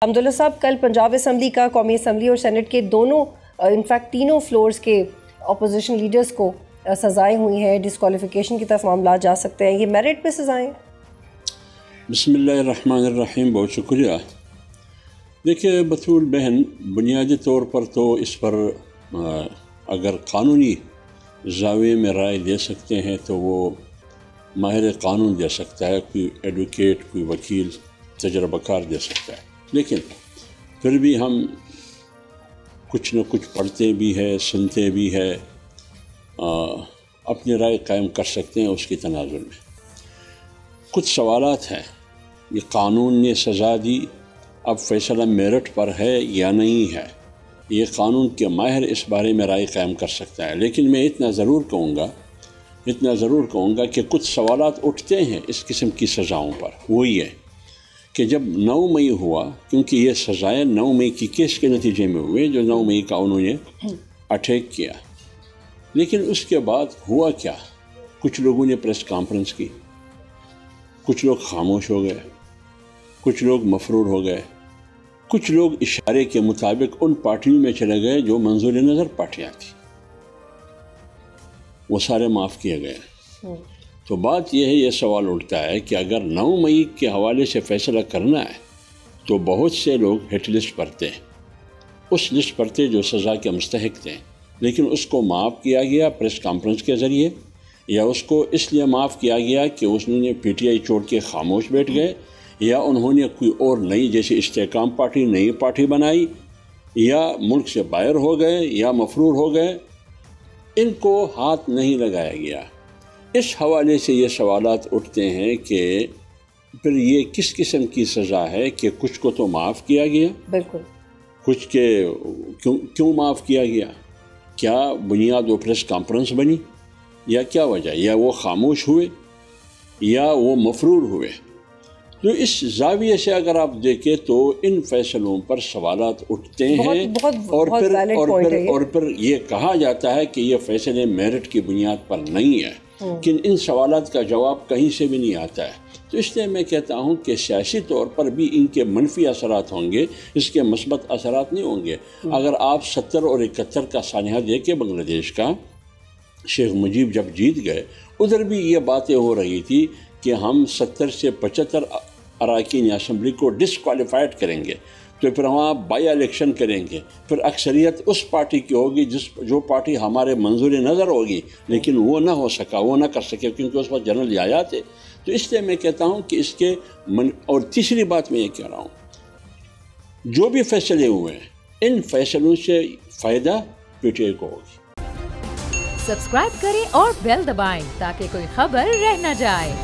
حمداللہ صاحب، کل پنجاب اسمبلی کا قومی اسمبلی اور سینٹ کے دونوں انفیکٹ تینوں فلورز کے اپوزیشن لیڈرز کو سزائیں ہوئی ہیں، ڈسکوالیفیکیشن کی طرف معاملات جا سکتے ہیں، یہ میرٹ پہ سزائیں؟ بسم اللہ الرحمن الرحیم، بہت شکریہ۔ دیکھیے بطول بہن، بنیادی طور پر تو اس پر اگر قانونی زاویے میں رائے دے سکتے ہیں تو وہ ماہر قانون دے سکتا ہے، کوئی ایڈوکیٹ، کوئی وکیل تجربہ کار دے سکتا ہے، لیکن پھر بھی ہم کچھ نہ کچھ پڑھتے بھی ہے، سنتے بھی ہے، اپنی رائے قائم کر سکتے ہیں اس کی تناظر میں۔ کچھ سوالات ہیں، یہ قانون نے سزا دی، اب فیصلہ میرٹ پر ہے یا نہیں ہے، یہ قانون کے ماہر اس بارے میں رائے قائم کر سکتا ہے، لیکن میں اتنا ضرور کہوں گا کہ کچھ سوالات اٹھتے ہیں اس قسم کی سزاؤں پر۔ وہ یہ کہ جب 9 مئی ہوا، کیونکہ یہ سزائیں 9 مئی کی کیس کے نتیجے میں ہوئے، جو 9 مئی کا انہوں نے اٹیک کیا، لیکن اس کے بعد ہوا کیا؟ کچھ لوگوں نے پریس کانفرنس کی، کچھ لوگ خاموش ہو گئے، کچھ لوگ مفرور ہو گئے، کچھ لوگ اشارے کے مطابق ان پارٹیوں میں چلے گئے جو منظور نظر پارٹیاں تھیں، وہ سارے معاف کیے گئے۔ تو بات یہ ہے، یہ سوال اٹھتا ہے کہ اگر 9 مئی کے حوالے سے فیصلہ کرنا ہے تو بہت سے لوگ ہٹ لسٹ پر تھے، اس لسٹ پر تھے جو سزا کے مستحق تھے، لیکن اس کو معاف کیا گیا پریس کانفرنس کے ذریعے، یا اس کو اس لیے معاف کیا گیا کہ انہوں نے پی ٹی آئی چھوڑ کے خاموش بیٹھ گئے، یا انہوں نے کوئی اور نئی جیسے استحکام پارٹی نئی پارٹی بنائی، یا ملک سے باہر ہو گئے، یا مفرور ہو گئے، ان کو ہاتھ نہیں لگایا گیا۔ اس حوالے سے یہ سوالات اٹھتے ہیں کہ پھر یہ کس قسم کی سزا ہے کہ کچھ کو تو معاف کیا گیا، بالکل، کچھ کے کیوں معاف کیا گیا؟ کیا بنیاد وہ پریس کانفرنس بنی، یا کیا وجہ؟ یا وہ خاموش ہوئے، یا وہ مفرور ہوئے؟ تو اس زاویے سے اگر آپ دیکھیں تو ان فیصلوں پر سوالات اٹھتے ہیں، اور پھر یہ کہا جاتا ہے کہ یہ فیصلے میرٹ کی بنیاد پر نہیں ہے، کہ ان سوالات کا جواب کہیں سے بھی نہیں آتا ہے۔ تو اس لیے میں کہتا ہوں کہ سیاسی طور پر بھی ان کے منفی اثرات ہوں گے، اس کے مثبت اثرات نہیں ہوں گے۔ اگر آپ 70 اور 71 کا سانحہ دیکھیں بنگلہ دیش کا، شیخ مجیب جب جیت گئے، ادھر بھی یہ باتیں ہو رہی تھی کہ ہم 70 سے 75 اراکین اسمبلی کو ڈسکوالیفائڈ کریں گے، تو پھر وہاں بائی الیکشن کریں گے، پھر اکثریت اس پارٹی کی ہوگی جو پارٹی ہمارے منظور نظر ہوگی، لیکن وہ نہ ہو سکا، وہ نہ کر سکے، کیونکہ اس وقت جنرل یحییٰ تھے۔ تو اس لیے میں کہتا ہوں کہ اس کے اور تیسری بات میں یہ کہہ رہا ہوں، جو بھی فیصلے ہوئے ہیں ان فیصلوں سے فائدہ پی ٹی آئی کو ہوگی۔ سبسکرائب کریں اور بیل دبائیں تاکہ کوئی خبر رہ نہ جائے۔